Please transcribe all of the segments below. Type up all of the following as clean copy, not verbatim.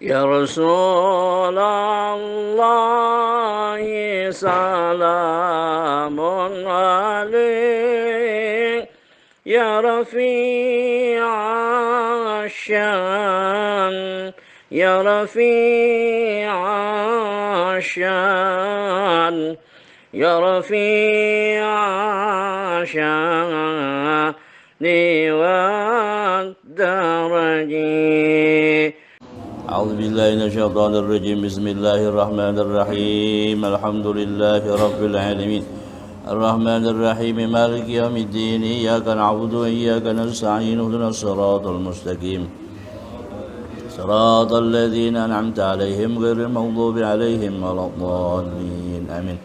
يا رسول الله سلام عليك يا رفيع الشان يا رفيع الشان يا رفيع الشان والدرج. أعوذ بالله من الشيطان الرجيم. بسم الله الرحمن الرحيم. الحمد لله رب العالمين الرحمن الرحيم مالك يوم الدين. إياك نعبد وإياك نستعين. اهدنا الصراط المستقيم صراط الذين أنعمت عليهم غير المغضوب عليهم ولا الضالين آمين.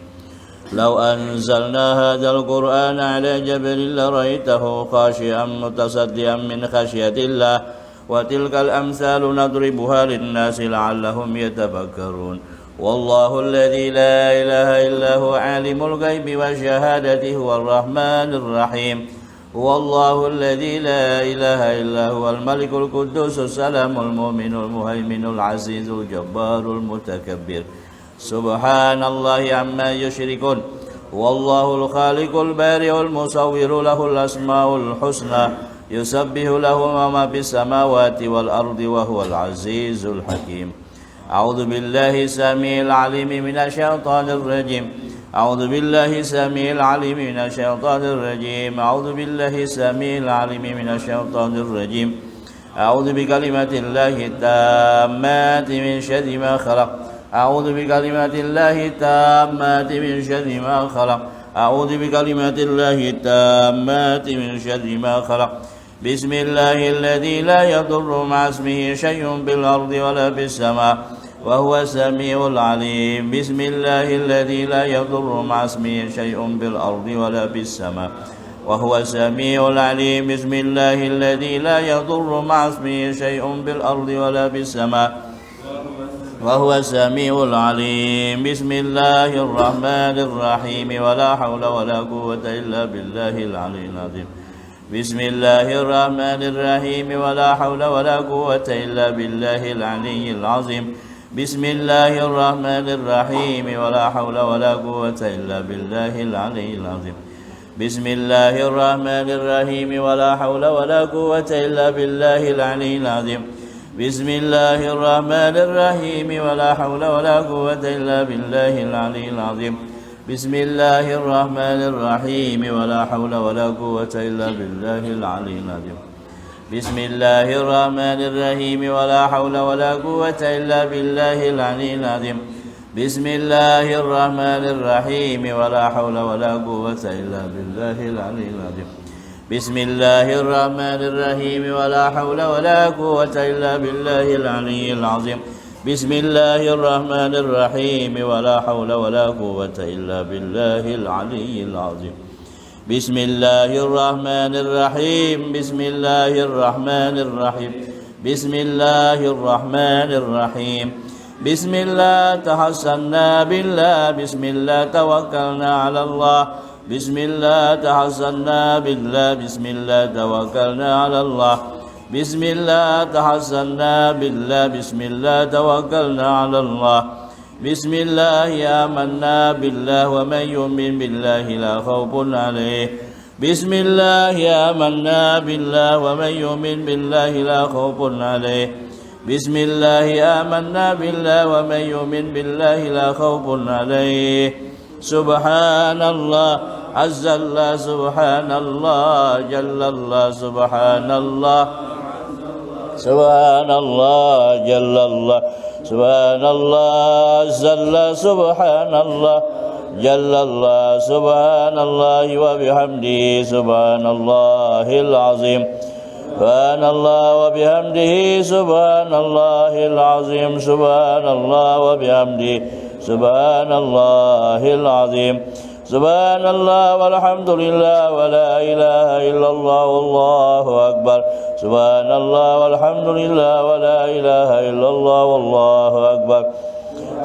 لو أنزلنا هذا القرآن على جبل لرأيته خاشعا متصدعا من خشية الله وتلك الأمثال نضربها للناس لعلهم يتفكرون. والله الذي لا إله إلا هو عالم الغيب والشهادة هو الرحمن الرحيم. هو الله الذي لا إله إلا هو الملك القدوس السلام المؤمن المهيمن العزيز الجبار المتكبر. سبحان الله عما يشركون. هو الله الخالق البارئ المصور له الأسماء الحسنى يسبح له ما في السماوات والأرض وهو العزيز الحكيم. أعوذ بالله السميع العليم من الشيطان الرجيم. أعوذ بالله السميع العليم من الشيطان الرجيم. أعوذ بالله السميع العليم من الشيطان الرجيم. أعوذ بكلمات الله التامات من شر ما خلق. أعوذ بكلمات الله التامات من شر ما خلق. أعوذ بكلمات الله التامات من شر ما خلق. بسم الله الذي لا يضر مع اسمه شيء بالأرض ولا في السماء وهو السميع العليم. بسم الله الذي لا يضر مع اسمه شيء بالأرض ولا في السماء وهو السميع العليم. بسم الله الذي لا يضر مع اسمه شيء بالأرض ولا في السماء وهو السميع العليم. بسم الله الرحمن الرحيم ولا حول ولا قوة إلا بالله العلي العظيم. بسم الله الرحمن الرحيم ولا حول ولا قوة إلا بالله العلي العظيم. بسم الله الرحمن الرحيم ولا حول ولا قوة إلا بالله العلي العظيم. بسم الله الرحمن الرحيم ولا حول ولا قوة إلا بالله العلي العظيم. بسم الله الرحمن الرحيم ولا حول ولا قوة إلا بالله العلي العظيم. بسم الله الرحمن الرحيم ولا حول ولا قوة إلا بالله العلي العظيم. بسم الله الرحمن الرحيم ولا حول ولا قوة إلا بالله العلي العظيم. بسم الله الرحمن الرحيم ولا حول ولا قوة إلا بالله العلي العظيم. بسم الله الرحمن الرحيم ولا حول ولا قوة إلا بالله العلي العظيم. بسم الله الرحمن الرحيم ولا حول ولا قوة إلا بالله العلي العظيم. بسم الله الرحمن الرحيم. بسم الله الرحمن الرحيم. بسم الله الرحمن الرحيم. بسم الله تحسنا بالله. بسم الله توكلنا على الله. بسم الله تحسنا بالله. بسم الله توكلنا على الله. بسم الله تحسنا بالله. بسم الله توكلنا على الله. بسم الله آمنا بالله ومن يؤمن بالله لا خوف عليه. بسم الله آمنا بالله ومن يؤمن بالله لا خوف عليه. بسم الله آمنا بالله ومن يؤمن بالله لا خوف عليه. سبحان الله عز الله. سبحان الله جل الله. سبحان الله. سبحان الله جل الله. سبحان الله عز الله. سبحان الله جل الله. سبحان الله وبحمده. سبحان الله العظيم. سبحان الله وبحمده. سبحان الله العظيم. سبحان الله وبحمده. سبحان الله العظيم. سبحان الله والحمد لله ولا إله إلا الله والله أكبر. سبحان الله والحمد لله ولا إله إلا الله والله أكبر.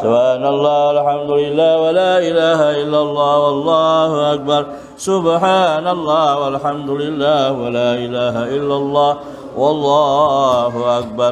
سبحان الله والحمد لله ولا إله إلا الله والله أكبر. سبحان الله والحمد لله ولا إله إلا الله والله أكبر.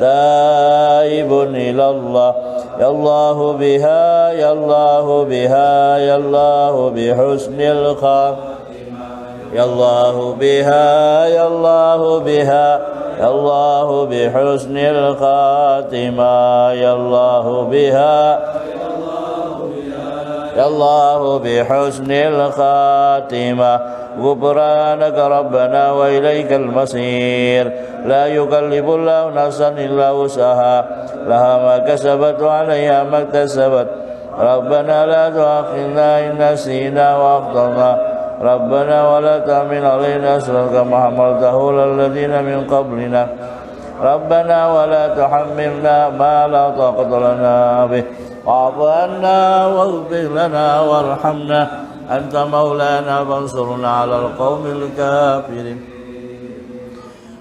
تائب إلى الله يا الله بها يا الله بها يا الله بحسن الخاتمة يا الله بها يا الله بها يا الله بحسن الخاتمة يا الله بها يا الله بحسن الخاتمة غفرانك ربنا وإليك المصير لا يكلف الله نفسا إلا وسعها لها ما كسبت وعليها ما اكتسبت ربنا لا تؤاخذنا إن نسينا وأخطأنا ربنا ولا تحمل علينا إصرا كما حملته على الذين من قبلنا ربنا ولا تحملنا ما لا طاقة لنا به واعف عنا واغفر لنا وارحمنا أنت مولانا فانصرنا على القوم الكافرين.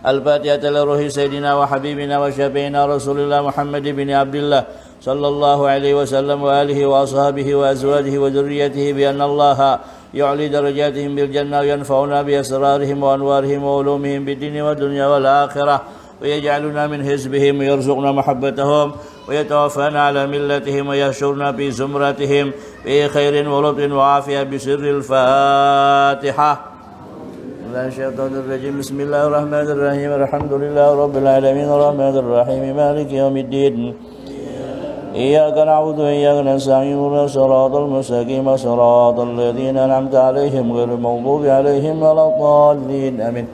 الفاتحة لروح سيدنا وحبيبنا وشفيعنا رسول الله محمد بن عبد الله صلى الله عليه وسلم وآله وأصحابه وأزواجه وذريته بأن الله يعلي درجاتهم بالجنة وينفعنا بأسرارهم وأنوارهم وعلومهم بالدين والدنيا والآخرة ويجعلنا من حزبهم ويرزقنا محبتهم ويتوفانا على ملتهم ويحشرنا في زمرتهم في خير ولطف وعافية بسر الفاتحة. الشيطان الرجيم بسم الله الرحمن الرحيم الحمد لله رب العالمين الرحمن الرحيم مالك يوم الدين إياك نعبد وإياك نستعين صراط المستقيم صراط الذين أنعمت عليهم غير المغضوب عليهم ولا الضالين آمين.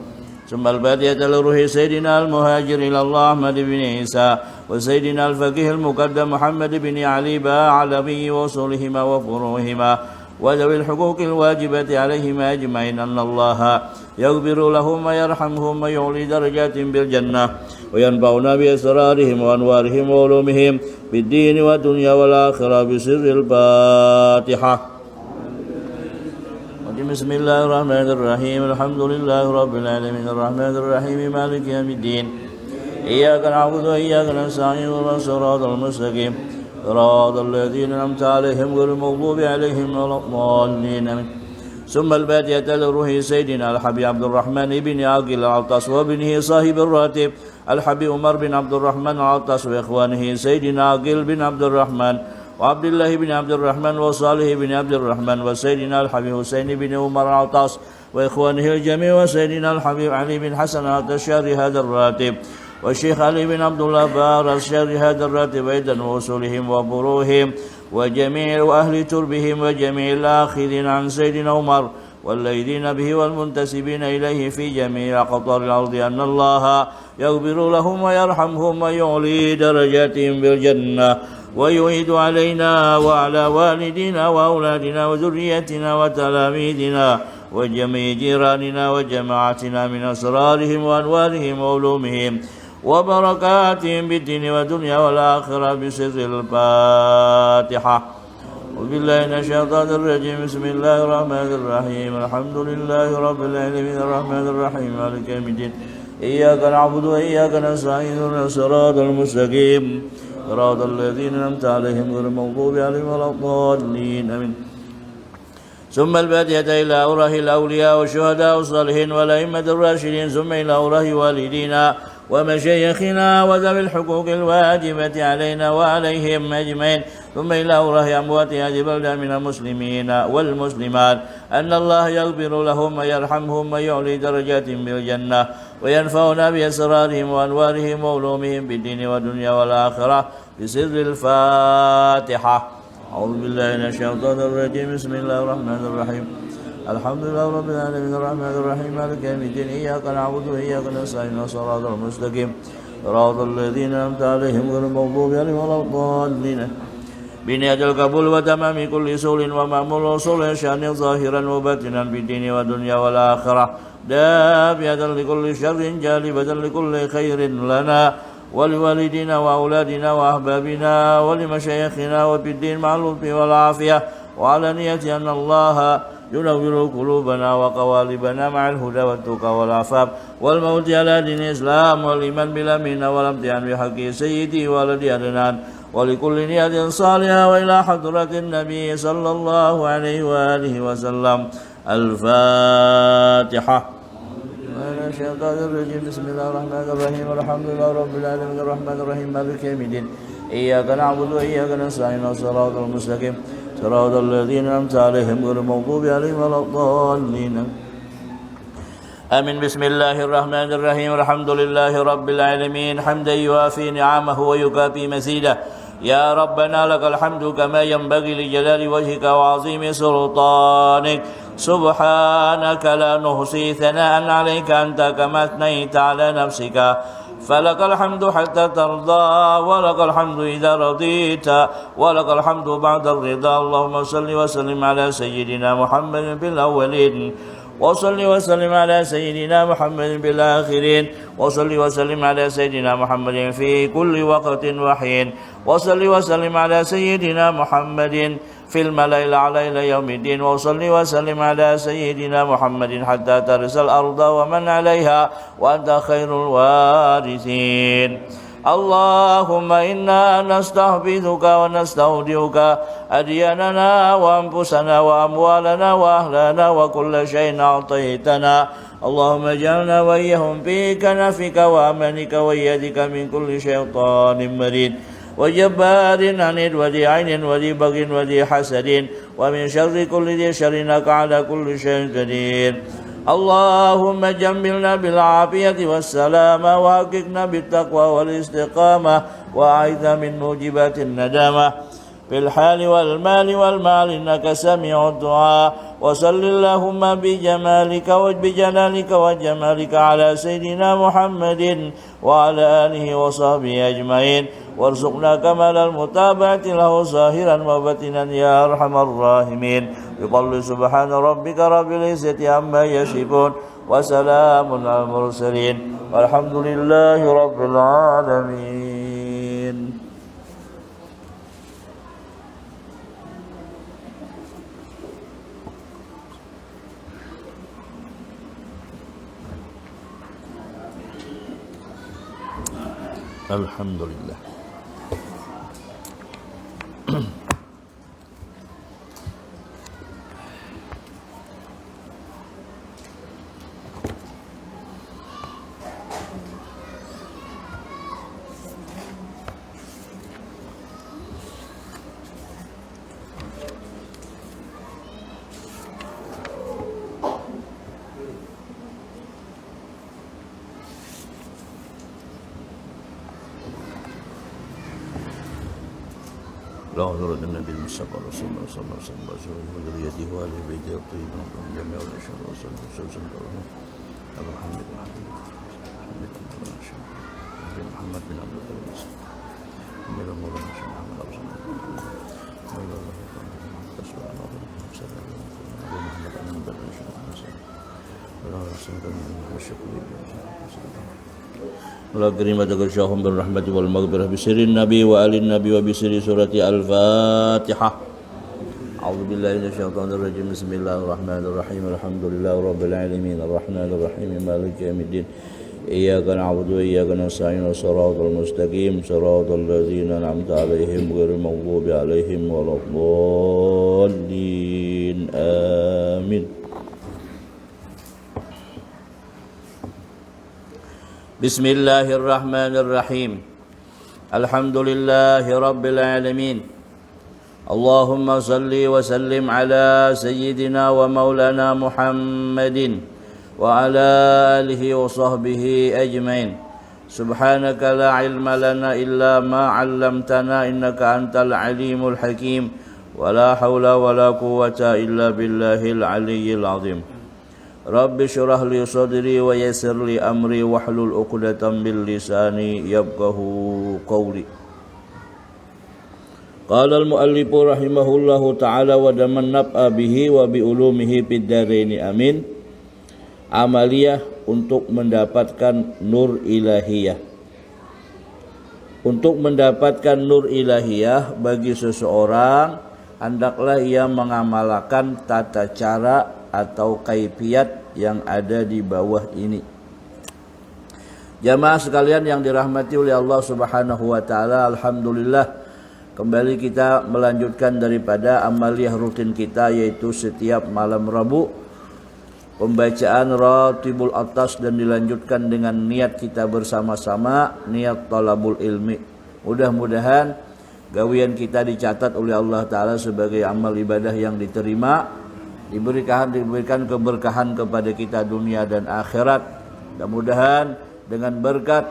ثم الفاتحة لروح سيدنا المهاجر إلى الله أحمد بن عيسى وسيدنا الفقيه المقدم محمد بن علي علوي وصولهما وفروعهما وذوي الحقوق الواجبة عليهما أجمعين أن الله يغفر لهم ويرحمهم ويعلي درجات بالجنة وينفعنا بأسرارهم وأنوارهم وعلومهم بالدين والدنيا والآخرة بسر الفاتحة. بسم الله الرحمن الرحيم الحمد لله رب العالمين الرحمن الرحيم مالك يوم الدين إياك نعبد وإياك نستعين اهدنا الصراط المستقيم صراط الذين أنعمت عليهم غير المغضوب عليهم ولا الضالين آمين. ثم الفاتحة لروح سيدنا الحبيب عبد الرحمن بن عاقل العطاس وابنه صاحب الراتب الحبيب عمر بن عبد الرحمن العطاس وإخوانه سيدنا عاقل بن عبد الرحمن وعبد الله بن عبد الرحمن وصالح بن عبد الرحمن وسيدنا الحبيب حسين بن عمر العطاس وإخوانه الجميع وسيدنا الحبيب علي بن حسن الشهر هذا الراتب والشيخ علي بن عبد الله بار الشهر هذا الراتب أيضا ووصولهم وفروعهم وجميع أهل تربهم وجميع الآخذين عن سيدنا عمر والذين به والمنتسبين إليه في جميع أقطار الأرض أن الله يغفر لهم ويرحمهم ويعلي درجاتهم بالجنة ويعيد علينا وعلى والدينا وأولادنا وذريتنا وتلاميذنا وجميع جيراننا وجماعتنا من أسرارهم وأنوارهم وعلومهم وبركاتهم بالدين والدنيا والآخرة بسر الفاتحة. أعوذ بالله من الشيطان الرجيم بسم الله الرحمن الرحيم الحمد لله رب العالمين الرحمن الرحيم مالك يوم الدين إياك نعبد وإياك نستعين اهدنا الصراط المستقيم صراط الذين أنعمت عليهم غير المغضوب عليهم ولا الضالين آمين. ثم الفاتحة إلى أوره الأولياء والشهداء والصالحين والأئمة الراشدين ثم إلى أوره والدينا ومشايخنا وذوي الحقوق الواجبة علينا وعليهم أجمعين ثم إلى أوره أموات هذه البلدة من المسلمين والمسلمات أن الله يغفر لهم ويرحمهم ويعلي درجاتهم بالجنة وينفعنا بأسرارهم وأنوارهم وعلومهم بالدين والدنيا والآخرة بسر الفاتحة. أعوذ بالله من الشيطان الرجيم بسم الله الرحمن الرحيم الحمد لله رب العالمين الرحمن الرحيم مالك يوم الدين إياك نعبد وإياك نستعين صراط المستقيم صراط الذين أنعمت عليهم غير المغضوب عليهم ولا الضالين. بنية القبول وتمام كل سول ومأمول وصول شأن ظاهرا وباطنا بالدين والدنيا والآخرة دافعة لكل شر جالبة لكل خير لنا ولوالدينا وأولادنا وأحبابنا ولمشايخنا وبالدين مع اللطف والعافية وعلى نية أن الله ينور قلوبنا وقوالبنا مع الهدى والتقى والعفاف والموت على دين الإسلام والإيمان بالأمين والامتحان بحق سيدي ولدي أدنان ولكل نية صالحة وإلى حضرة النبي صلى الله عليه وآله وسلم. الفاتحة. من الشيطان الرجيم بسم الله الرحمن الرحيم الحمد لله رب العالمين الرحمن الرحيم مالك يوم الدين إياك نعبد وإياك نستعين صراط المستقيم صراط الذين أنعمت عليهم غير المغضوب عليهم ولا الضالين آمين بسم الله الرحمن الرحيم الحمد لله رب العالمين حمدا يوافي نعمه ويكافي مزيده يا ربنا لك الحمد كما ينبغي لجلال وجهك وعظيم سلطانك سبحانك لا نحصي ثناء عليك أنت كما أثنيت على نفسك فلك الحمد حتى ترضى ولك الحمد إذا رضيت ولك الحمد بعد الرضا اللهم صل وسلم على سيدنا محمد في الأولين وصل وسلم على سيدنا محمد بالآخرين وصل وسلم على سيدنا محمد في كل وقت وحين وصل وسلم على سيدنا محمد في الملأ الأعلى إلى يوم الدين وصل وسلم على سيدنا محمد حتى ترث الأرض ومن عليها وأنت خير الوارثين اللهم إنا نستحفظك ونستودعك أدياننا وأنفسنا وأموالنا وأهلنا وكل شيء أعطيتنا اللهم اجعلنا وإياهم في كنفك وأمانك ويدك من كل شيطان مريد وجبار عنيد وذي عين وذي بغي وذي حسد ومن شر كل ذي شر إنك على كل شيء قدير اللهم جملنا بالعافية والسلامة وحققنا بالتقوى والاستقامة وأعذنا من موجبات الندامة في الحال والمال والمال إنك سميع الدعاء وصل اللهم بجمالك وبجلالك وجمالك على سيدنا محمد وعلى آله وصحبه أجمعين وارزقنا كمال المتابعة له ظاهرا وباطنا يا أرحم الراحمين بقول سبحان ربك رب العزة عما يصفون وسلام على المرسلين والحمد لله رب العالمين. الحمد لله. لا نرد النبي المصطفى رسول الله صلى الله عليه وسلم وذريته وآله بيته الطيبين ومن جميع الأشهر وسلم وسلم أبو محمد محمد بن عبد الله أمير مولانا شيخ محمد أبو سلمة أبو محمد أمين بدر شيخ محمد ولا رسول الله والشكر ولا كريمة تغشاهم بالرحمة والمغفرة بسر النبي وآل النبي وبسر سورة الفاتحة. أعوذ بالله من الشيطان الرجيم بسم الله الرحمن الرحيم الحمد لله رب العالمين الرحمن الرحيم مالك يوم الدين إياك نعبد وإياك نستعين صراط المستقيم صراط الذين أنعمت عليهم غير المغضوب عليهم ولا الضالين آمين. بسم الله الرحمن الرحيم الحمد لله رب العالمين اللهم صل وسلم على سيدنا ومولانا محمد وعلى آله وصحبه أجمعين سبحانك لا علم لنا إلا ما علمتنا إنك أنت العليم الحكيم ولا حول ولا قوة إلا بالله العلي العظيم. رب اشرح لي صدري ويسر لي أمري واحلل عقدة من لساني يفقهوا قولي. قال المؤلف رحمه الله تعالى ودمن نبأ به وبعلومه في الدارين amin. Amaliyah untuk mendapatkan nur ilahiyah. Untuk mendapatkan nur ilahiyah bagi seseorang hendaklah ia mengamalkan tata cara atau kaifiat yang ada di bawah ini. Jamaah sekalian yang dirahmati oleh Allah Subhanahu wa taala, alhamdulillah kembali kita melanjutkan daripada amaliyah rutin kita, yaitu setiap malam Rabu pembacaan ratibul atas dan dilanjutkan dengan niat kita bersama-sama, niat talabul ilmi. Mudah-mudahan gawian kita dicatat oleh Allah Ta'ala sebagai amal ibadah yang diterima, diberikan keberkahan kepada kita dunia dan akhirat. Mudah-mudahan dengan berkat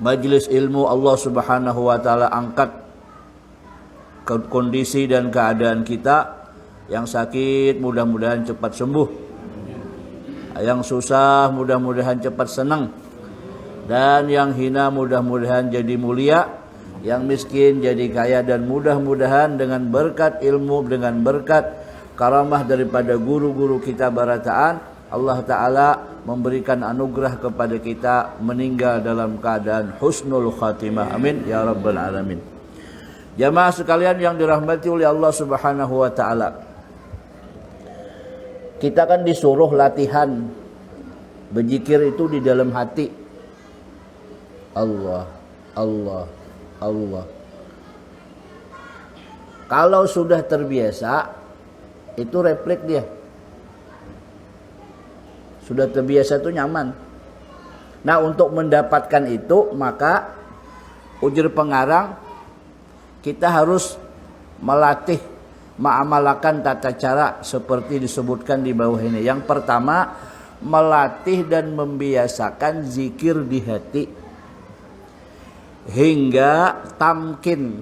majelis ilmu Allah Subhanahu wa Ta'ala angkat kondisi dan keadaan kita. Yang sakit mudah-mudahan cepat sembuh, yang susah mudah-mudahan cepat senang, dan yang hina mudah-mudahan jadi mulia, yang miskin jadi kaya, dan mudah-mudahan dengan berkat ilmu, dengan berkat karamah daripada guru-guru kita barataan, Allah Ta'ala memberikan anugerah kepada kita meninggal dalam keadaan husnul khatimah. Amin ya rabbal alamin. Jamaah sekalian yang dirahmati oleh Allah Subhanahu wa Ta'ala, kita kan disuruh latihan berzikir itu di dalam hati. Allah, Allah, Allah. Kalau sudah terbiasa, itu refleks dia. Sudah terbiasa itu nyaman. Nah, untuk mendapatkan itu, maka ujar pengarang, kita harus melatih, mengamalkan tata cara seperti disebutkan di bawah ini. Yang pertama, melatih dan membiasakan zikir di hati hingga tamkin.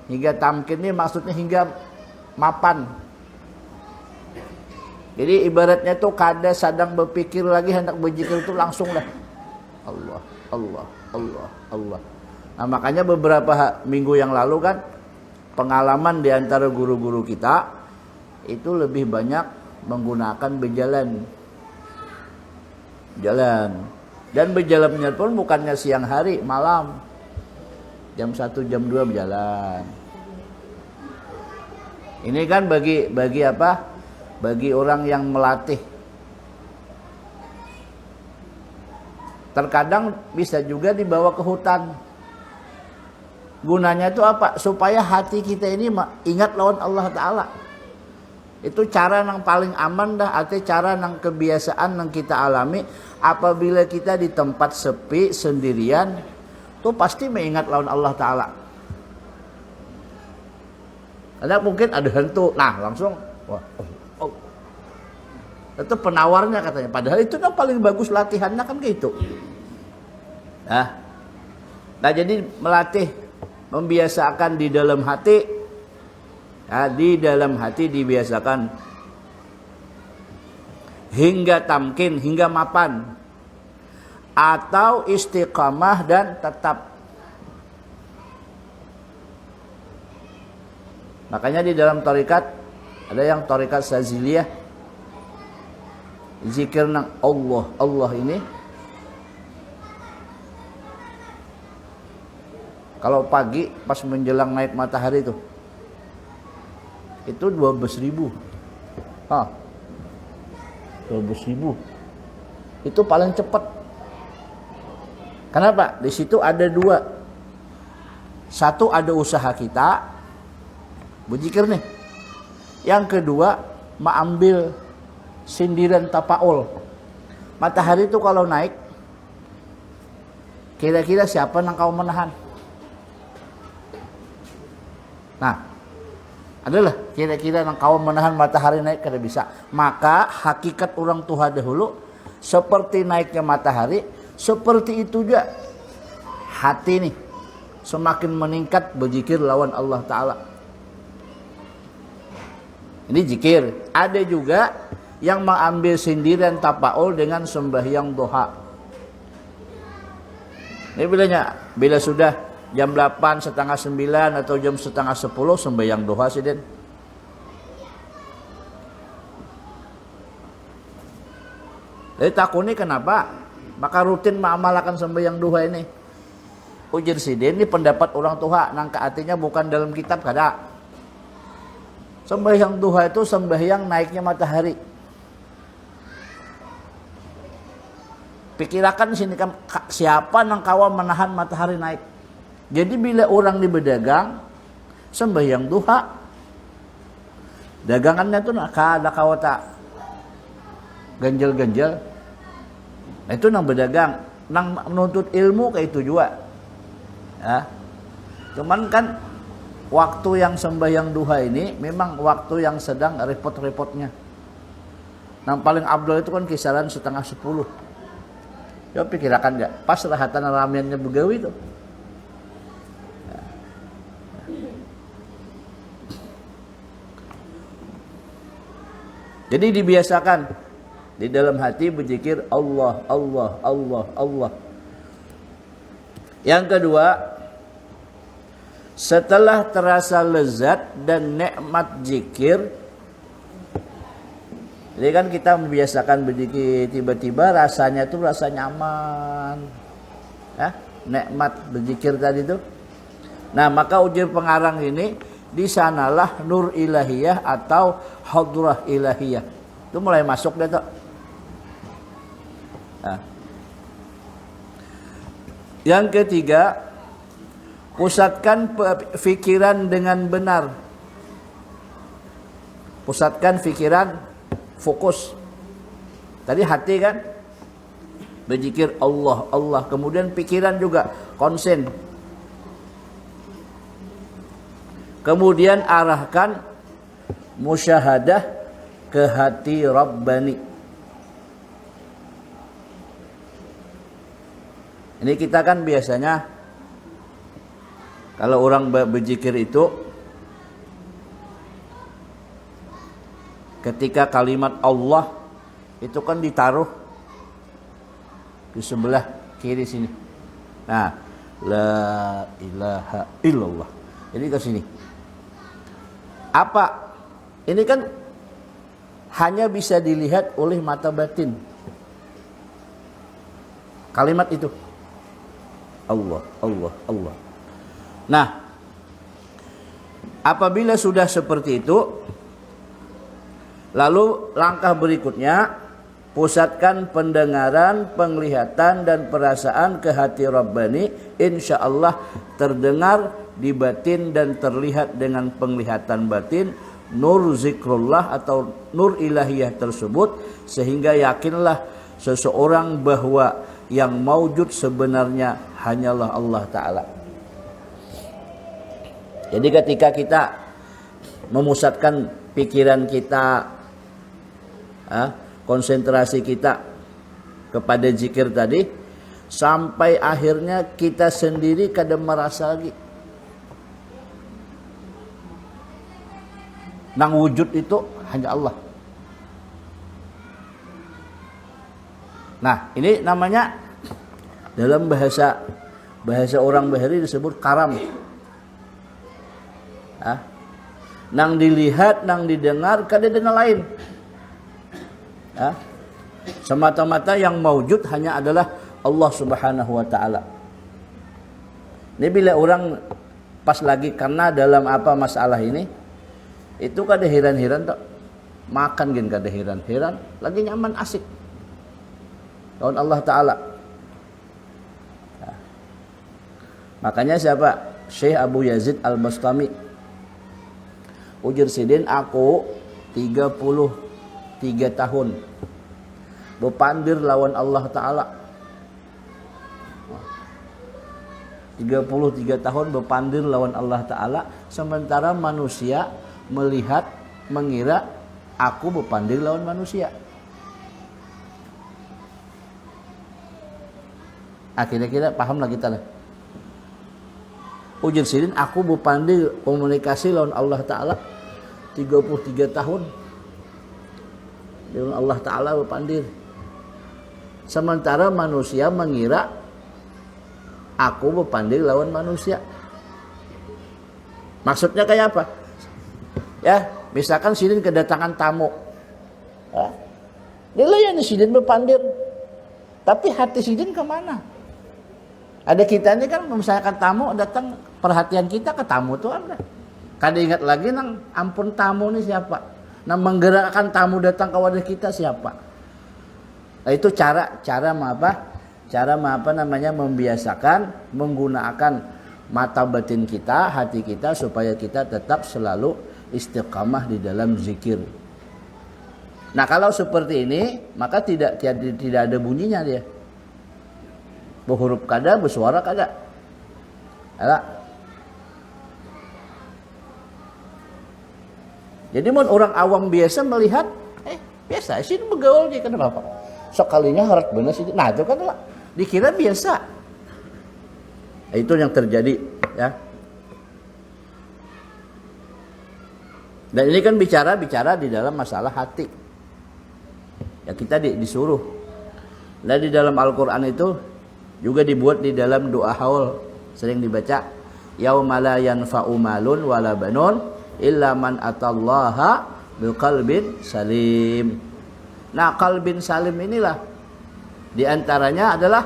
Hingga tamkin ini maksudnya hingga mapan. Jadi ibaratnya tuh kada sedang berpikir lagi hendak berzikir itu langsung lah Allah, Allah, Allah, Allah. Nah, makanya beberapa minggu yang lalu kan pengalaman di antara guru-guru kita itu lebih banyak menggunakan berjalan. Dan berjalannya pun bukannya siang hari, malam. Jam 1, jam 2 berjalan. Ini kan bagi apa? Bagi orang yang melatih. Terkadang bisa juga dibawa ke hutan. Gunanya itu apa? Supaya hati kita ini ingat lawan Allah Ta'ala. Itu cara yang paling aman dah. Artinya cara yang kebiasaan yang kita alami. Apabila kita di tempat sepi sendirian, tuh pasti mengingat lawan Allah Ta'ala. Karena mungkin ada hantu. Nah langsung wah, oh. Itu penawarnya katanya. Padahal itu yang paling bagus latihannya kan gitu. Nah jadi melatih, membiasakan di dalam hati, ya, di dalam hati dibiasakan hingga tamkin, hingga mapan, atau istiqamah dan tetap. Makanya di dalam tarikat ada yang tarikat Saziliyah, zikir nang Allah, Allah ini kalau pagi pas menjelang naik matahari itu 12.000. 12.000. Itu paling cepat. Kenapa? Di situ ada dua. Satu, ada usaha kita berzikir nih. Yang kedua, mengambil sindiran tapaul. Matahari itu kalau naik, kira-kira siapa yang kau menahan? Nah, adalah kira-kira yang kau menahan matahari naik kada bisa. Maka hakikat orang tua dahulu seperti naiknya matahari, seperti itu juga hati nih semakin meningkat berzikir lawan Allah Ta'ala. Ini zikir. Ada juga yang mengambil sindiran tapaul dengan sembahyang duha. Ini bilanya, bila sudah jam 8, setengah 9 atau jam setengah 10 sembahyang duha sih Den. Jadi takuni kenapa? Maka rutin mengamalkan sembahyang duha ini. Ujar si Den, ini pendapat orang tua, nangka artinya bukan dalam kitab kada. Sembahyang duha itu sembahyang naiknya matahari. Pikirakan sini kan siapa nang kawa menahan matahari naik. Jadi bila orang di berdagang sembahyang duha, dagangannya tuh kada kawata ganjel-ganjel. Nah, itu nang berdagang, nang menuntut ilmu kayak itu juga. Ya. Cuman kan waktu yang sembahyang duha ini memang waktu yang sedang repot-repotnya. Yang paling abdul itu kan kisaran 9:30. Coba pikirkan nggak, pas rahatan ramiannya begawi itu. Jadi dibiasakan di dalam hati berzikir Allah, Allah, Allah, Allah. Yang kedua, setelah terasa lezat dan nikmat zikir, jadi kan kita membiasakan berzikir, tiba-tiba rasanya tuh rasa nyaman, ya, nikmat berzikir tadi tuh. Nah, maka ujar pengarang ini, di sanalah nur ilahiyah atau hadrah ilahiyah itu mulai masuk deh tuh. Nah. Yang ketiga, pusatkan pikiran dengan benar. Pusatkan pikiran, fokus. Tadi hati kan berzikir Allah, Allah. Kemudian pikiran juga konsen. Kemudian arahkan musyahadah ke hati Rabbani. Ini kita kan biasanya kalau orang berzikir itu ketika kalimat Allah itu kan ditaruh di sebelah kiri sini. Nah, la ilaha illallah. Jadi ke sini. Apa? Ini kan hanya bisa dilihat oleh mata batin. Kalimat itu. Allah, Allah, Allah. Nah, apabila sudah seperti itu, lalu langkah berikutnya, pusatkan pendengaran, penglihatan dan perasaan ke hati Rabbani. Insya Allah terdengar di batin dan terlihat dengan penglihatan batin nur zikrullah atau nur ilahiyah tersebut, sehingga yakinlah seseorang bahwa yang maujud sebenarnya hanyalah Allah Ta'ala. Jadi ketika kita memusatkan pikiran kita, konsentrasi kita kepada zikir tadi, sampai akhirnya kita sendiri kadang merasa lagi nang wujud itu hanya Allah. Nah, ini namanya dalam bahasa orang Bahari disebut karam. Nang dilihat, nang didengar, kadang lain. Semata-mata yang maujud hanya adalah Allah Subhanahu wa Ta'ala. Ini bila orang pas lagi karena dalam apa masalah ini, itu kada heran-heran tak makan gen kada heran-heran, lagi nyaman asik lawan Allah Ta'ala. Makanya siapa? Syekh Abu Yazid Al-Bastami ujar sidin, aku 33 tahun berpandir lawan Allah Ta'ala. 33 tahun berpandir lawan Allah Ta'ala, sementara manusia melihat, mengira aku berpandir lawan manusia. Akhirnya paham lah kita lah. Ujar sidin, aku berpandir komunikasi lawan Allah Ta'ala 33 tahun. Lawan Allah Ta'ala berpandir. Sementara manusia mengira aku berpandir lawan manusia. Maksudnya kayak apa? Ya, misalkan sidin kedatangan tamu. Dia yang sidin berpandir. Tapi hati sidin kemana? Ada kita ini kan misalkan tamu datang, perhatian kita ke tamu tuh apa? Kada ingat lagi nang ampun tamu ini siapa? Nang menggerakkan tamu datang ke wadah kita siapa? Nah, itu cara membiasakan menggunakan mata batin kita, hati kita supaya kita tetap selalu istiqamah di dalam zikir. Nah, kalau seperti ini, maka tidak ada bunyinya dia. Berhuruf kada, bersuara kada. Ada. Jadi mun orang awam biasa melihat, biasa sih bergaul aja, kenapa? Sekalinya harap benar sih. Nah, itu kan dikira biasa. Nah, itu yang terjadi, ya. Dan ini kan bicara di dalam masalah hati. Ya, kita disuruh. Dan di dalam Al-Qur'an itu juga dibuat di dalam doa haul, sering dibaca, yauma la yanfa'u malun wala banun illa man atallaha biqalbin salim. Nah, qalbin salim inilah di antaranya adalah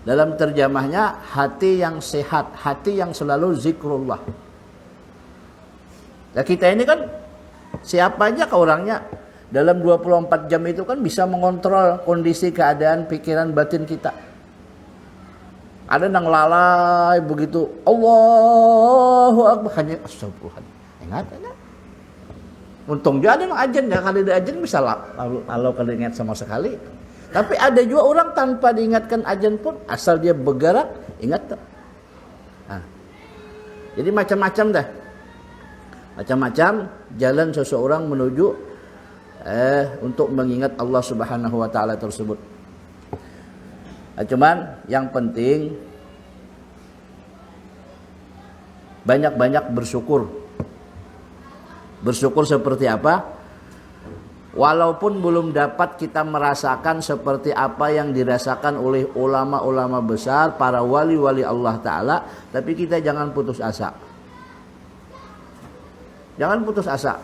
dalam terjemahnya hati yang sehat, hati yang selalu zikrullah. Nah, kita ini kan siapa aja ke orangnya dalam 24 jam itu kan bisa mengontrol kondisi keadaan pikiran batin kita. Ada yang lalai begitu, Allahu Akbar, hanya astagfirullah. Ingat aja. Untung juga ada yang ajan, ya kali ada ajan bisa lalu kalau ingat sama sekali. Tapi ada juga orang tanpa diingatkan ajan pun asal dia bergerak ingat tak? Nah, jadi macam-macam dah. Macam-macam jalan seseorang menuju untuk mengingat Allah Subhanahu wa taala tersebut. Nah, cuman yang penting banyak-banyak bersyukur. Bersyukur seperti apa? Walaupun belum dapat kita merasakan seperti apa yang dirasakan oleh ulama-ulama besar, para wali-wali Allah Ta'ala, tapi kita jangan putus asa. Jangan putus asa.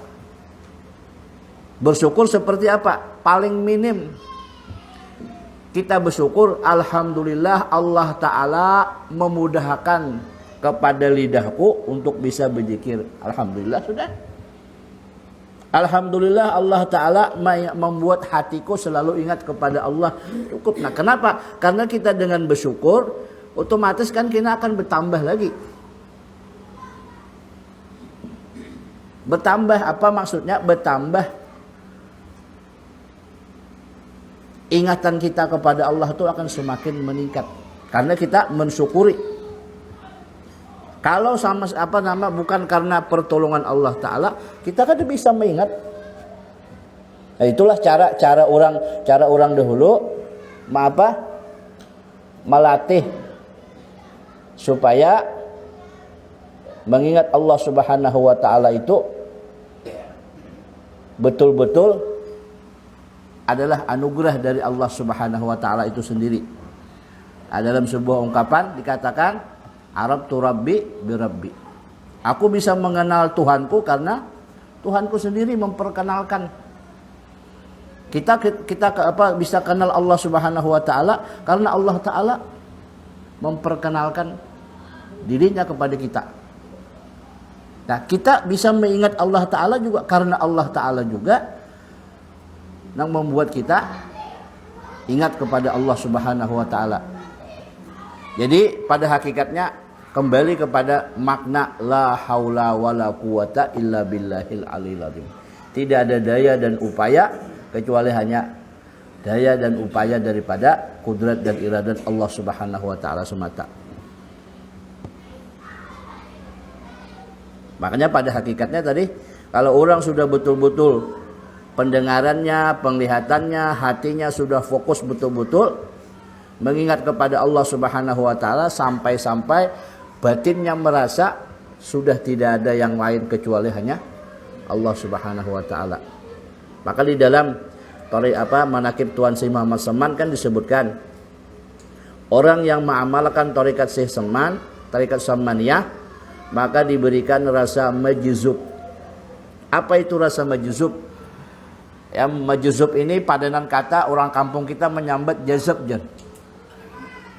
Bersyukur seperti apa? Paling minim kita bersyukur, alhamdulillah Allah Ta'ala memudahkan kepada lidahku untuk bisa berzikir. Alhamdulillah sudah. Alhamdulillah Allah Ta'ala membuat hatiku selalu ingat kepada Allah. Cukup. Nah, kenapa? Karena kita dengan bersyukur, otomatis kan kita akan bertambah lagi. Bertambah apa maksudnya? Bertambah ingatan kita kepada Allah itu akan semakin meningkat. Karena kita mensyukuri. Kalau bukan karena pertolongan Allah Ta'ala, kita kan bisa mengingat. Nah, itulah cara orang dahulu melatih supaya mengingat Allah Subhanahu wa taala itu betul-betul adalah anugerah dari Allah Subhanahu wa taala itu sendiri. Dalam sebuah ungkapan dikatakan, Arabtu Rabbi bi Rabbi. Aku bisa mengenal Tuhanku karena Tuhanku sendiri memperkenalkan. Kita bisa kenal Allah Subhanahu wa taala karena Allah Taala memperkenalkan dirinya kepada kita. Nah, kita bisa mengingat Allah Taala juga karena Allah Taala juga yang membuat kita ingat kepada Allah Subhanahu wa taala. Jadi pada hakikatnya kembali kepada makna la haula wala quwata illa billahil aliyil azim. Tidak ada daya dan upaya kecuali hanya daya dan upaya daripada kudrat dan iradat Allah Subhanahu wa taala semata. Makanya pada hakikatnya tadi kalau orang sudah betul-betul pendengarannya, penglihatannya, hatinya sudah fokus betul-betul mengingat kepada Allah Subhanahu wa taala sampai-sampai batinnya merasa sudah tidak ada yang lain kecuali hanya Allah Subhanahu wa taala. Maka di dalam manaqib Tuan Syekh Muhammad Saman kan disebutkan orang yang mengamalkan tarekat Syekh Saman, tarekat Samaniyah, maka diberikan rasa majzub. Apa itu rasa majzub? Ya, majzub ini padanan kata orang kampung kita menyambat jazab jan.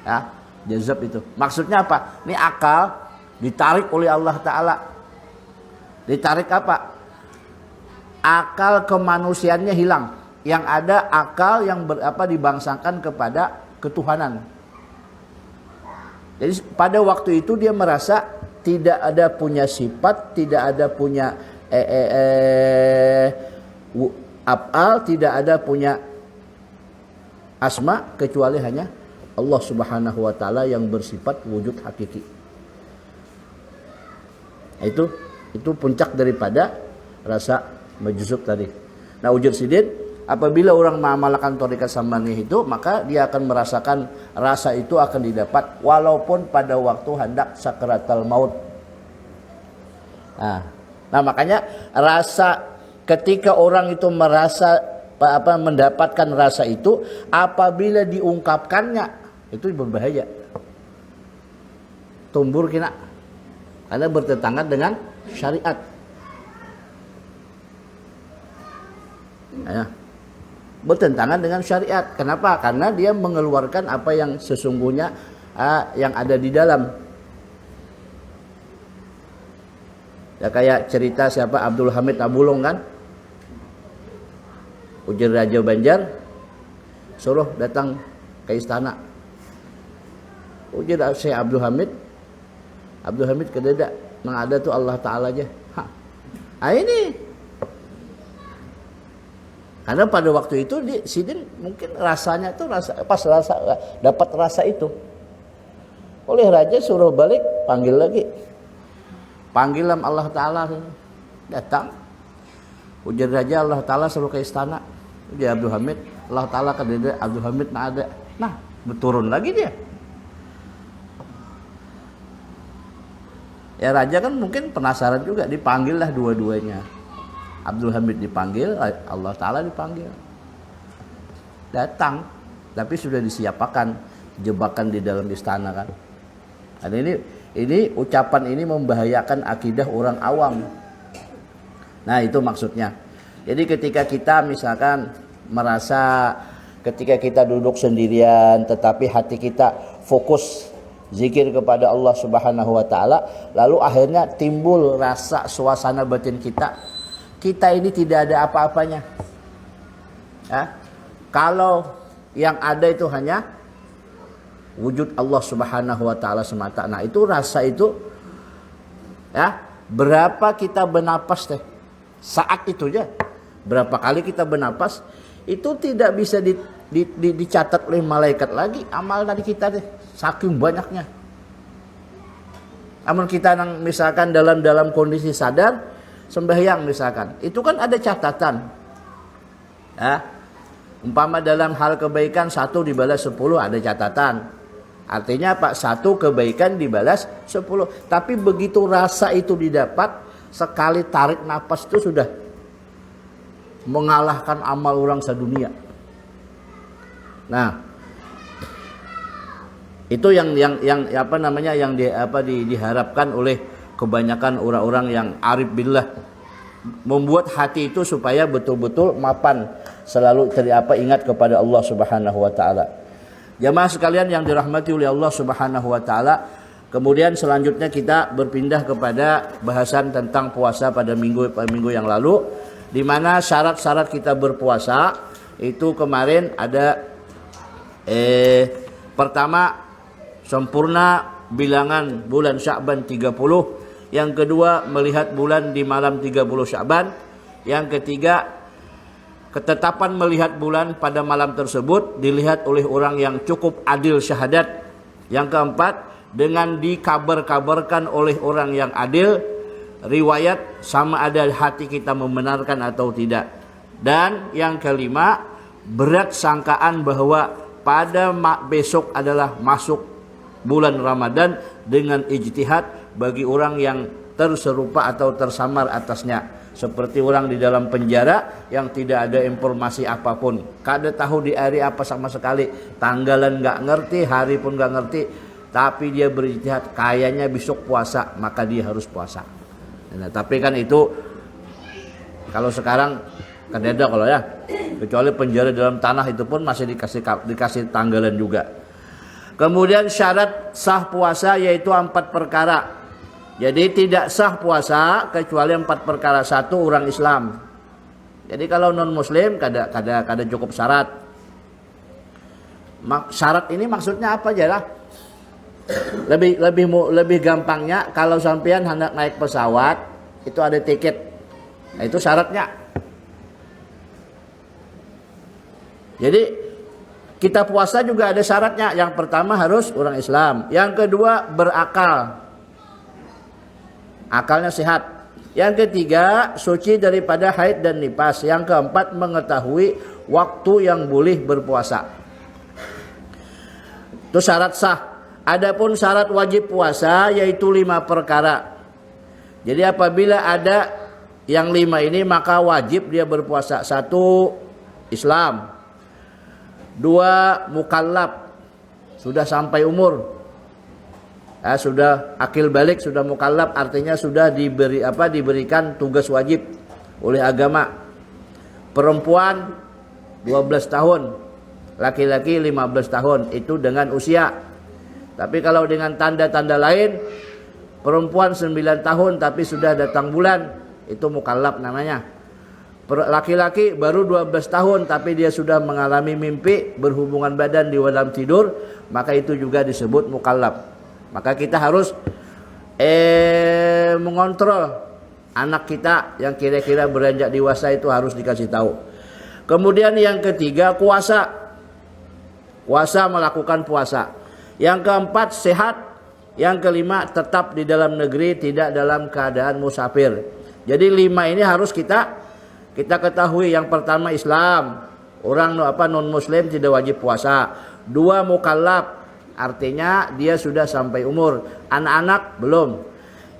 Ya, jazab itu. Maksudnya apa? Ini akal ditarik oleh Allah Ta'ala. Ditarik apa? Akal kemanusiaannya hilang. Yang ada akal yang dibangsakan kepada ketuhanan. Jadi pada waktu itu dia merasa tidak ada punya sifat, tidak ada punya af'al, tidak ada punya asma kecuali hanya Allah Subhanahu wa taala yang bersifat wujud hakiki. Itu puncak daripada rasa majzub tadi. Nah, wujud sidin, apabila orang mengamalkan thariqat Samaniyah itu, maka dia akan merasakan rasa itu akan didapat walaupun pada waktu hendak sakaratul maut. Nah, makanya rasa ketika orang itu merasa mendapatkan rasa itu, apabila diungkapkannya itu berbahaya. Tumbur kena, karena bertentangan dengan syariat. Ya, bertentangan dengan syariat. Kenapa? Karena dia mengeluarkan apa yang sesungguhnya yang ada di dalam. Ya, kayak cerita siapa, Abdul Hamid Abulong kan, ujar Raja Banjar, suruh datang ke istana. Ujar Syekh Abdul Hamid kededa, yang ada tuh Allah Ta'ala aja. Ini karena pada waktu itu Sidin mungkin rasanya tuh dapat rasa itu. Oleh raja suruh balik, panggil lagi. Panggilan Allah Ta'ala, datang. Ujar raja, Allah Ta'ala suruh ke istana. Ujar Abdul Hamid, Allah Ta'ala kededa, Abdul Hamid nggak ada. Nah, berturun lagi dia. Ya, raja kan mungkin penasaran juga, dipanggil lah dua-duanya. Abdul Hamid dipanggil, Allah Ta'ala dipanggil. Datang, tapi sudah disiapkan jebakan di dalam istana kan. Dan ini ucapan ini membahayakan akidah orang awam. Nah, itu maksudnya. Jadi ketika kita misalkan merasa ketika kita duduk sendirian tetapi hati kita fokus zikir kepada Allah Subhanahu wa taala, lalu akhirnya timbul rasa suasana batin kita ini tidak ada apa-apanya. Ya. Kalau yang ada itu hanya wujud Allah Subhanahu wa taala semata. Nah, itu rasa itu ya, berapa kita bernapas teh. Saat itu aja. Berapa kali kita bernapas itu tidak bisa dicatat oleh malaikat lagi amal dari kita deh. Saking banyaknya. Namun kita misalkan dalam kondisi sadar sembahyang misalkan, itu kan ada catatan. Ya. Umpama dalam hal kebaikan 1 dibalas 10 ada catatan. Artinya apa? 1 kebaikan dibalas 10. Tapi begitu rasa itu didapat, sekali tarik napas itu sudah mengalahkan amal orang sedunia. Nah, itu yang diharapkan oleh kebanyakan orang-orang yang arif billah, membuat hati itu supaya betul-betul mapan, selalu ingat kepada Allah Subhanahu wa taala. Jamaah sekalian yang dirahmati oleh Allah Subhanahu wa taala, kemudian selanjutnya kita berpindah kepada bahasan tentang puasa pada minggu yang lalu, di mana syarat-syarat kita berpuasa itu kemarin ada pertama sempurna bilangan bulan Sya'ban 30. Yang kedua, melihat bulan di malam 30 Sya'ban. Yang ketiga, ketetapan melihat bulan pada malam tersebut dilihat oleh orang yang cukup adil syahadat. Yang keempat, dengan dikabar-kabarkan oleh orang yang adil, riwayat sama ada hati kita membenarkan atau tidak. Dan yang kelima, berat sangkaan bahwa pada besok adalah masuk bulan Ramadan dengan ijtihad bagi orang yang terserupa atau tersamar atasnya, seperti orang di dalam penjara yang tidak ada informasi apapun, kada tahu di hari apa sama sekali, tanggalan nggak ngerti, hari pun nggak ngerti, tapi dia berijtihad kayaknya besok puasa, maka dia harus puasa. Nah, tapi kan itu kalau sekarang kan ada kalau ya, kecuali penjara dalam tanah itu pun masih dikasih tanggalan juga. Kemudian syarat sah puasa yaitu 4 perkara. Jadi tidak sah puasa kecuali 4 perkara. 1, orang Islam. Jadi kalau non muslim kada cukup syarat. Syarat ini maksudnya apa aja lah? Lebih gampangnya kalau sampean hendak naik pesawat itu ada tiket. Nah, itu syaratnya. Jadi kita puasa juga ada syaratnya. Yang pertama harus orang Islam. Yang kedua berakal. Akalnya sehat. Yang ketiga suci daripada haid dan nifas. Yang keempat mengetahui waktu yang boleh berpuasa. Itu syarat sah. Adapun syarat wajib puasa yaitu 5 perkara. Jadi apabila ada yang 5 ini maka wajib dia berpuasa. 1. Islam. 2. Mukallaf. Sudah sampai umur. Sudah akil balik, sudah mukallaf, artinya sudah diberikan tugas wajib oleh agama. Perempuan 12 tahun, laki-laki 15 tahun, itu dengan usia. Tapi kalau dengan tanda-tanda lain, perempuan 9 tahun tapi sudah datang bulan, itu mukallaf namanya. Laki-laki baru 12 tahun tapi dia sudah mengalami mimpi berhubungan badan di dalam tidur, maka itu juga disebut mukallaf. Maka kita harus mengontrol anak kita yang kira-kira beranjak dewasa, itu harus dikasih tahu. Kemudian yang ketiga puasa. Puasa, melakukan puasa. Yang keempat sehat. Yang kelima tetap di dalam negeri, tidak dalam keadaan musafir. Jadi 5 ini harus kita ketahui. Yang pertama Islam. Orang non muslim tidak wajib puasa. 2 mukallaf. Artinya dia sudah sampai umur. Anak-anak belum.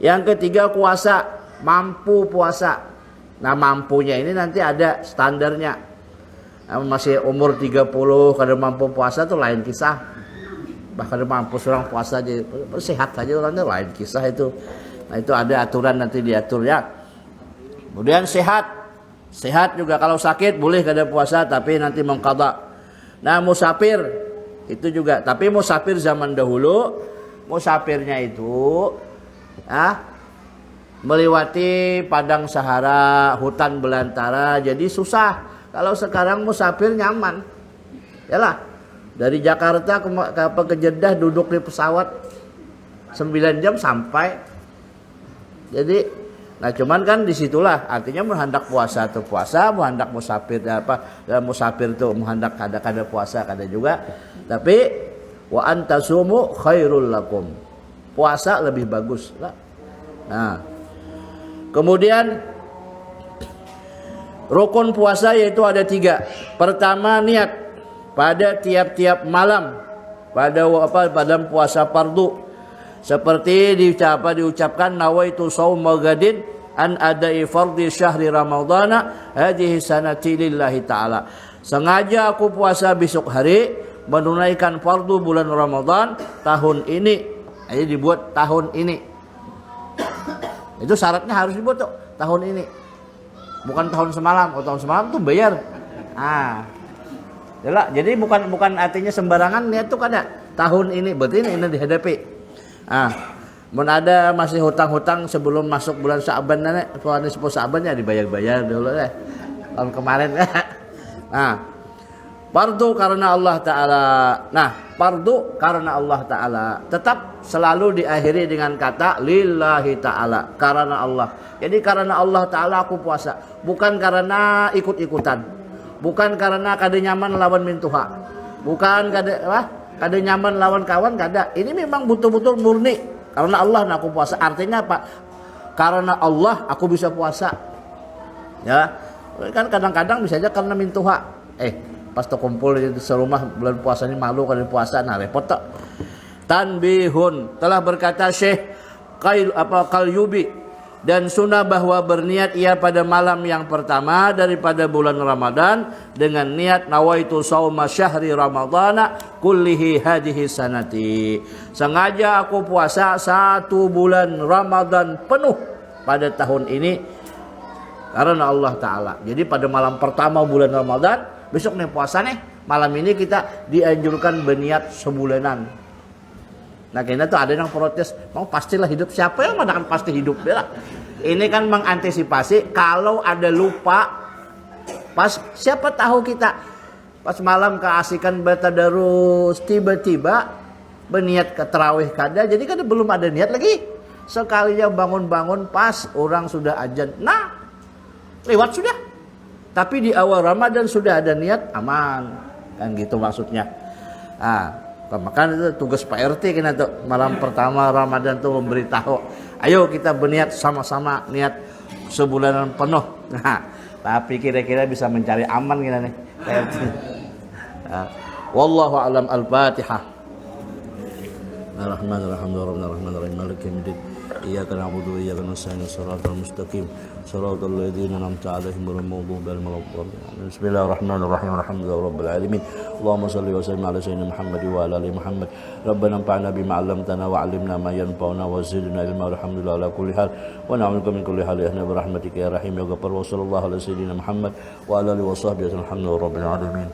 Yang ketiga puasa, mampu puasa. Nah mampunya ini nanti ada standarnya. Masih umur 30 kada mampu puasa itu lain kisah. Bahkan mampu seorang puasa aja sehat saja orangnya lain kisah itu. Nah itu ada aturan nanti diatur ya. Kemudian sehat. Sehat juga kalau sakit boleh kada puasa tapi nanti mengqadha. Nah musafir itu juga, tapi musafir zaman dahulu, musafirnya itu melewati padang sahara, hutan belantara, jadi susah. Kalau sekarang musafir nyaman, yalah. Dari Jakarta ke Jeddah duduk di pesawat 9 jam sampai. Jadi, nah cuman kan disitulah artinya menghendak puasa atau puasa, menghendak musafir musafir tuh menghendak kada puasa kada juga. Tapi wa antasumu khairul lakum. Puasa lebih bagus lah. Nah. Kemudian rukun puasa yaitu ada 3. Pertama niat pada tiap-tiap malam pada puasa fardu. Seperti diucapkan nawaitu shauma gadin an adai fardhi syahri ramadhana hadhihi sanati lillahi ta'ala. Sengaja aku puasa besok hari menunaikan fardu bulan Ramadan tahun ini. Jadi dibuat tahun ini. Itu syaratnya harus dibuat tuh, tahun ini. Bukan tahun semalam. Oh, tahun semalam tuh bayar. Jadi bukan artinya sembarangan niat tuh kada. Tahun ini berarti ini dihadapi. Ada masih hutang-hutang sebelum masuk bulan Sya'ban nenek, soalnya sepuluh Sya'ban ya dibayar-bayar dulu deh. Tahun kemarin. Fardu karena Allah Ta'ala. Nah, fardu karena Allah Ta'ala tetap selalu diakhiri dengan kata lillahi ta'ala, karena Allah. Jadi karena Allah Ta'ala aku puasa, bukan karena ikut-ikutan, bukan karena kada nyaman lawan mintuha, bukan kada nyaman lawan kawan, kada. Ini memang betul-betul murni karena Allah aku puasa. Artinya apa? Karena Allah aku bisa puasa. Ya, kan kadang-kadang bisa aja karena mintuha. Pas kumpul di serumah bulan puasa ini malu kada puasa, nah repot tak. Tanbihun, telah berkata Syekh Qalyubi, dan sunnah bahwa berniat ia pada malam yang pertama daripada bulan Ramadan dengan niat nawaitu shauma syahri ramadhana kullihi hadhihi sanati. Sengaja aku puasa 1 bulan Ramadan penuh pada tahun ini karena Allah Ta'ala. Jadi pada malam pertama bulan Ramadan, besok nih puasa nih, malam ini kita dianjurkan berniat sebulanan. Nah kayaknya tuh ada yang protes, mau pastilah hidup, siapa yang mengatakan pasti hidup ya? Ini kan mengantisipasi kalau ada lupa, pas siapa tahu kita pas malam keasikan bertadarus tiba-tiba berniat ke tarawih kada, jadi kan belum ada niat lagi. Sekalinya bangun-bangun pas orang sudah azan, nah lewat sudah. Tapi di awal Ramadan sudah ada niat, aman. kan gitu maksudnya. Maka itu tugas Pak RT kan tuh malam pertama Ramadan tuh memberitahu, ayo kita berniat sama-sama niat sebulanan penuh. Tapi kira-kira bisa mencari aman kita nih Pak RT. Wallahu a'lam. Al-Fatihah. Bismillahirrahmanirrahim. Maliki yaumiddin. Iyyaka na'budu wa iyyaka nasta'in. Shiratal mustaqim. Shiratal ladzina an'amta 'alaihim ghairil maghdubi 'alaihim waladdallin. Bismillahirrahmanirrahim. Alhamdulillahirabbil alamin. Allahumma shalli wa sallim ala sayyidina Muhammad wa ala ali Muhammad. Rabbana anfa'na bima 'allamtana wa 'allimna ma yanfa'una wa zidna ilma. Alhamdulillah ala kulli hal. Wa na'udzu min kulli hal ya bi rahmatika ya rahim ya ghafur. Wa sallallahu ala sayyidina Muhammad wa ala alihi wa sahbihi. Alhamdulillahirabbil alamin.